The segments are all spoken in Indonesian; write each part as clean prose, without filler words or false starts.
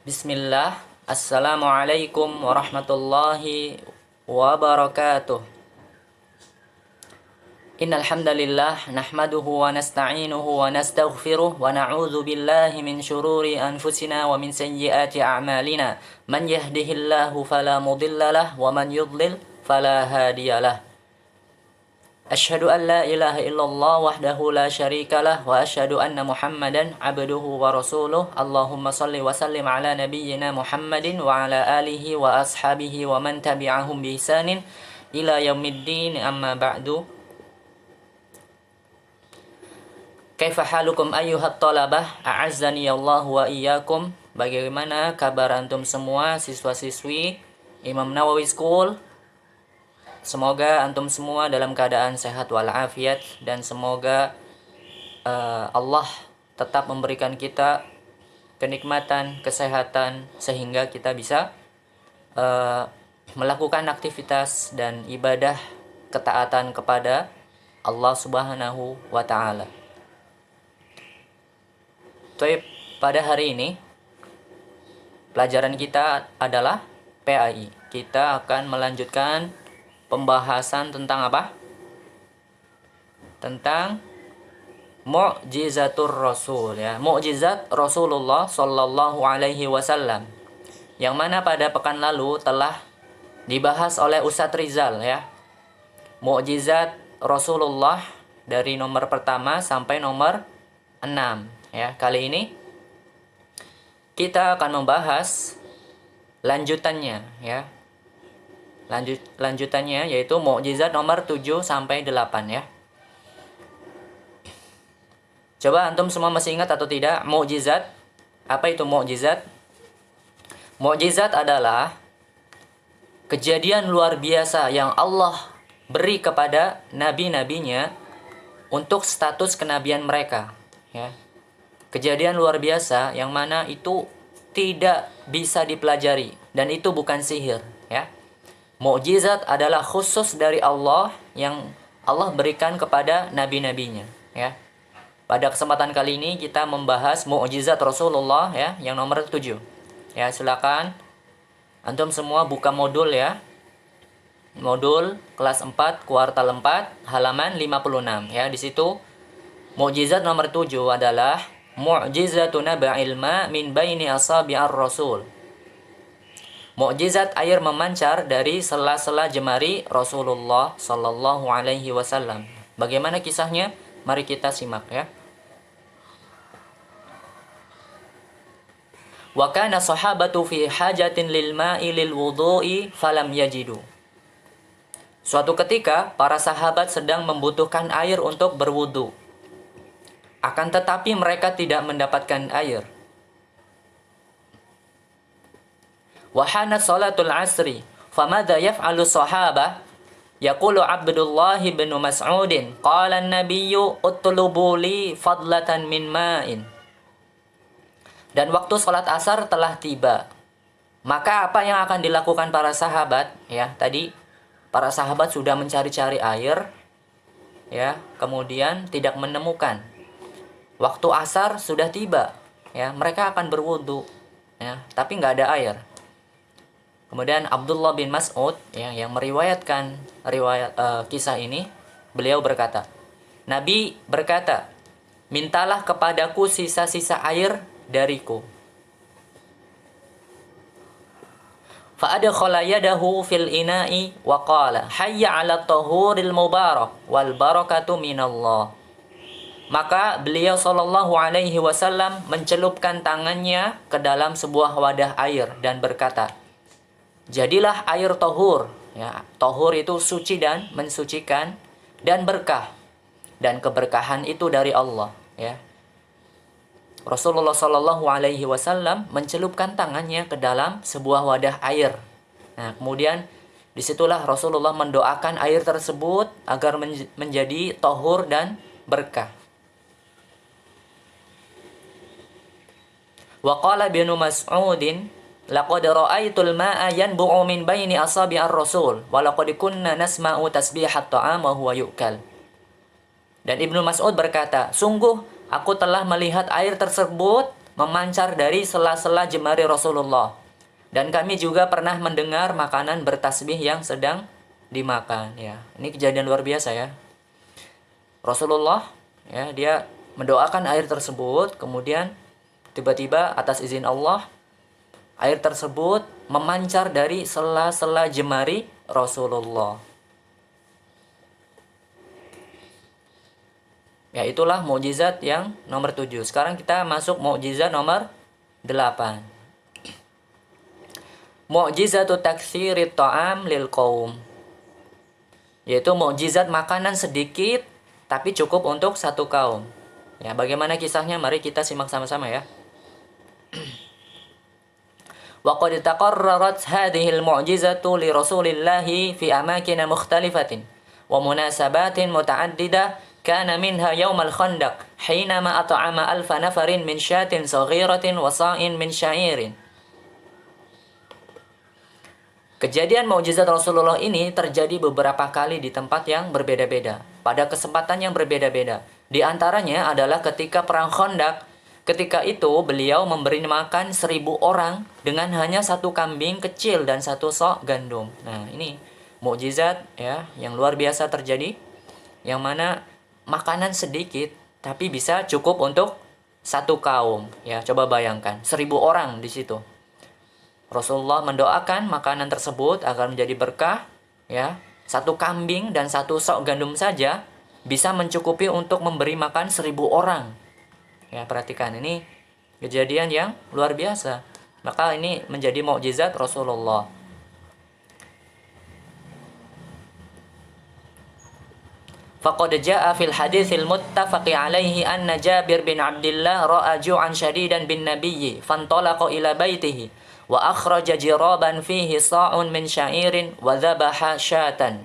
Bismillah. Assalamualaikum warahmatullahi wabarakatuh. Innal hamdalillah nahmaduhu wa nasta'inuhu wa nastaghfiruh wa na'udzu billahi min syururi anfusina wa min sayyiati a'malina. Man yahdihillahu fala mudhillalah wa man yudlil fala hadiyalah. Asyhadu an la ilaha illallah wahdahu la syarikalah wa asyhadu anna Muhammadan abduhu wa rasuluh. Allahumma salli wa sallim ala nabiyyina Muhammadin wa ala alihi wa ashabihi wa man tabi'ahum bi ihsanin ila yaumiddin, amma ba'du. Kaifa halukum ayyuhat talabah, a'azzani Allah wa iyyakum. Bagaimana kabar antum semua siswa-siswi Imam Nawawi School? Semoga antum semua dalam keadaan sehat walafiat, dan semoga Allah tetap memberikan kita kenikmatan, kesehatan, sehingga kita bisa melakukan aktivitas dan ibadah ketaatan kepada Allah Subhanahu wa Ta'ala. Pada hari ini pelajaran kita adalah PAI. Kita akan melanjutkan pembahasan tentang apa? Tentang Mu'jizatur Rasul, ya. Mu'jizat Rasulullah sallallahu alaihi wasallam. Yang mana pada pekan lalu telah dibahas oleh Ustadz Rizal, ya. Mu'jizat Rasulullah dari nomor pertama sampai nomor 6, ya. Kali ini kita akan membahas lanjutannya, ya. Lanjutannya yaitu mukjizat nomor 7 sampai 8, ya. Coba antum semua masih ingat atau tidak mukjizat? Apa itu mukjizat? Mukjizat adalah kejadian luar biasa yang Allah beri kepada nabi-nabinya untuk status kenabian mereka, ya. Kejadian luar biasa yang mana itu tidak bisa dipelajari dan itu bukan sihir, ya. Mukjizat adalah khusus dari Allah yang Allah berikan kepada nabi-nabinya, ya. Pada kesempatan kali ini kita membahas mukjizat Rasulullah, ya, yang nomor 7. Ya, silakan antum semua buka modul, ya. Modul kelas 4 kuartal 4 halaman 56, ya. Di situ mukjizat nomor 7 adalah mu'jizatun naba'il ma min baini asabi'ar rasul. Mukjizat air memancar dari sela-sela jemari Rasulullah sallallahu alaihi wasallam. Bagaimana kisahnya? Mari kita simak, ya. Wa kana sahabatu fi hajatin lil ma'i lil wudu'i falam yajidu. Suatu ketika para sahabat sedang membutuhkan air untuk berwudu. Akan tetapi mereka tidak mendapatkan air. Wahana salatul asri, famadha yaf'alu sahabah? Yaqulu Abdullah bin Mas'udin, qala an-nabiyyu utlubu li fadlatan min ma'in. Dan waktu salat asar telah tiba. Maka apa yang akan dilakukan para sahabat? Ya, tadi para sahabat sudah mencari-cari air, ya, kemudian tidak menemukan. Waktu asar sudah tiba, ya, mereka akan berwudu, ya, tapi nggak ada air. Kemudian Abdullah bin Mas'ud, ya, yang meriwayatkan kisah ini, beliau berkata, Nabi berkata, mintalah kepadaku sisa-sisa air dariku. Fa'adkhala yadahu fil ina'i wa qala hayya 'ala tahuril mubarak wal barakatu minallah. Maka beliau sallallahu alaihi wasallam mencelupkan tangannya ke dalam sebuah wadah air dan berkata, jadilah air tahur, ya. Tahur itu suci dan mensucikan dan berkah, dan keberkahan itu dari Allah, ya. Rasulullah sallallahu alaihi wasallam mencelupkan tangannya ke dalam sebuah wadah air. Nah, kemudian disitulah Rasulullah mendoakan air tersebut agar menjadi tahur dan berkah. Wa qala bin Mas'udin, laqad ra'aitul ma'a yanbu'u min baini asabi'ar rasul wa laqad kunna nasma'u tasbihat ta'am wa huwa yu'kal. Dan Ibnu Mas'ud berkata, sungguh aku telah melihat air tersebut memancar dari sela-sela jemari Rasulullah. Dan kami juga pernah mendengar makanan bertasbih yang sedang dimakan, ya. Ini kejadian luar biasa, ya. Rasulullah, ya, dia mendoakan air tersebut, kemudian tiba-tiba atas izin Allah air tersebut memancar dari sela-sela jemari Rasulullah. Ya, itulah mukjizat yang nomor 7. Sekarang kita masuk mukjizat nomor 8. Mukjizatu taksirit ta'am lil qaum. Yaitu mukjizat makanan sedikit tapi cukup untuk satu kaum. Ya, bagaimana kisahnya? Mari kita simak sama-sama, ya. Wa qad taqarrarat hadhihi al-mu'jizatu li Rasulillah fi amakin mukhtalifatin wa munasabatin muta'addidah kana minha yaum al-khandaq hinama at'ama alfa nafarin min syatin saghiratin wa sa'in min sya'irin. Kejadian mukjizat Rasulullah ini terjadi beberapa kali di tempat yang berbeda-beda, pada kesempatan yang berbeda-beda. Di antaranya adalah ketika perang Khandaq. Ketika itu beliau memberi makan 1.000 orang dengan hanya satu kambing kecil dan satu sok gandum. Nah, ini mukjizat, ya, yang luar biasa terjadi, yang mana makanan sedikit tapi bisa cukup untuk satu kaum. Ya, coba bayangkan 1.000 orang di situ. Rasulullah mendoakan makanan tersebut agar menjadi berkah, ya. Satu kambing dan satu sok gandum saja bisa mencukupi untuk memberi makan 1.000 orang. Ya, perhatikan, ini kejadian yang luar biasa. Maka ini menjadi mukjizat Rasulullah. Faqad jaa fil haditsil muttafaqi alaihi anna Jabir bin Abdullah ra'a ju'an syadidan bin nabiyyi fantalaqa ila baitihi wa akhraja jiraban fihi sa'un min sya'irin wa dhabaha syatan.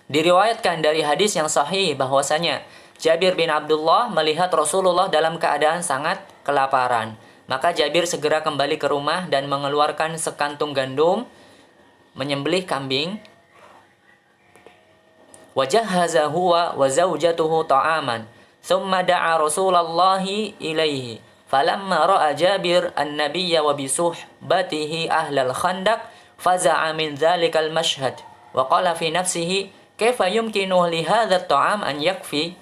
Diriwayatkan dari hadis yang sahih bahwasanya Jabir bin Abdullah melihat Rasulullah dalam keadaan sangat kelaparan. Maka Jabir segera kembali ke rumah dan mengeluarkan sekantung gandum, menyembelih kambing. Wajahhaza huwa wa zaujatuhu ta'aman. Thumma da'a Rasulullah ilaihi. Falamma ra'a Jabir an-nabiyya wa bisuhbatihi ahlal khandaq faza'a min dhalikal mashhad. Wa qala fi nafsihi kaifa yumkinu li hadha at-ta'am an yakfi.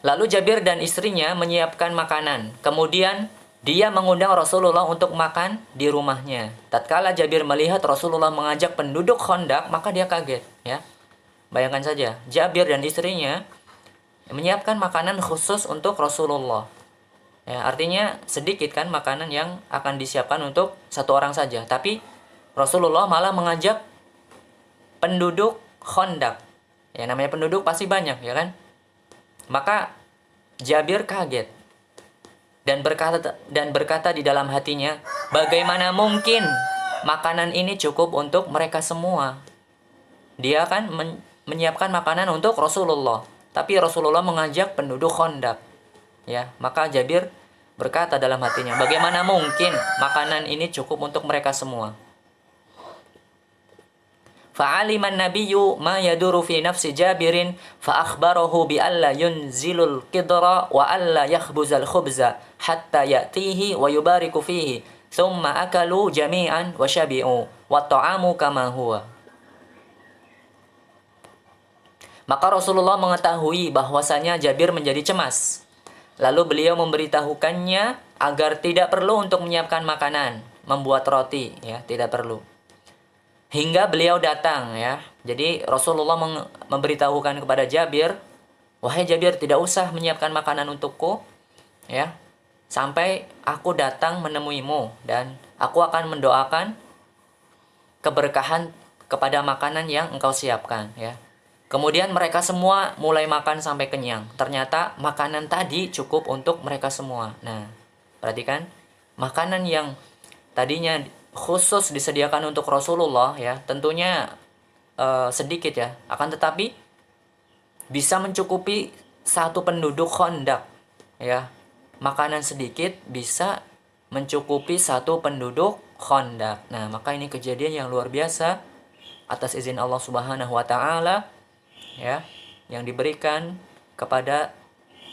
Lalu Jabir dan istrinya menyiapkan makanan. Kemudian dia mengundang Rasulullah untuk makan di rumahnya. Tatkala Jabir melihat Rasulullah mengajak penduduk Khandaq, maka dia kaget, ya. Bayangkan saja, Jabir dan istrinya menyiapkan makanan khusus untuk Rasulullah. Ya, artinya sedikit kan makanan yang akan disiapkan untuk satu orang saja. Tapi Rasulullah malah mengajak penduduk Khandaq. Ya, namanya penduduk pasti banyak, ya kan? Maka Jabir kaget dan berkata di dalam hatinya, bagaimana mungkin makanan ini cukup untuk mereka semua? Dia kan menyiapkan makanan untuk Rasulullah, tapi Rasulullah mengajak penduduk Khandaq. Ya, maka Jabir berkata dalam hatinya, bagaimana mungkin makanan ini cukup untuk mereka semua? Fa'aliman nabiyyu ma yaduru fi nafsi Jabirin fa'akhbarahu bi alla yunzilul qidra wa alla yakhbuzal khubza hatta ya'tihi wa yubariku fihi thumma akalu jami'an wa syabi'u wa ta'amu kama huwa. Maka Rasulullah mengetahui bahwasanya Jabir menjadi cemas. Lalu beliau memberitahukannya agar tidak perlu untuk menyiapkan makanan, membuat roti, ya, tidak perlu. Hingga beliau datang, ya. Jadi Rasulullah memberitahukan kepada Jabir, wahai Jabir, tidak usah menyiapkan makanan untukku, ya, sampai aku datang menemuimu dan aku akan mendoakan keberkahan kepada makanan yang engkau siapkan, ya. Kemudian mereka semua mulai makan sampai kenyang. Ternyata makanan tadi cukup untuk mereka semua. Nah, perhatikan, makanan yang tadinya khusus disediakan untuk Rasulullah, ya, tentunya sedikit, ya, akan tetapi bisa mencukupi satu penduduk Khandaq, ya. Makanan sedikit bisa mencukupi satu penduduk Khandaq. Nah, maka ini kejadian yang luar biasa atas izin Allah Subhanahu wa taala, ya. yang diberikan kepada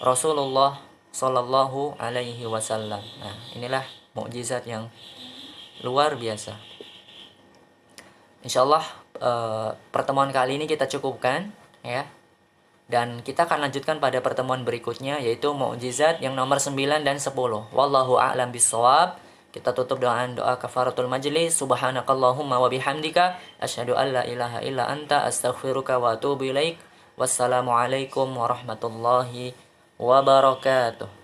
Rasulullah Sallallahu Alaihi Wasallam. Nah, inilah mukjizat yang luar biasa. Insyaallah pertemuan kali ini kita cukupkan ya. Dan kita akan lanjutkan pada pertemuan berikutnya, yaitu mukjizat yang nomor 9 dan 10. Wallahu a'lam bissawab. Kita tutup dengan doa kafaratul majlis. Subhanakallahumma wa bihamdika asyhadu an la ilaha illa anta astaghfiruka wa atubu ilaik. Wassalamualaikum warahmatullahi wabarakatuh.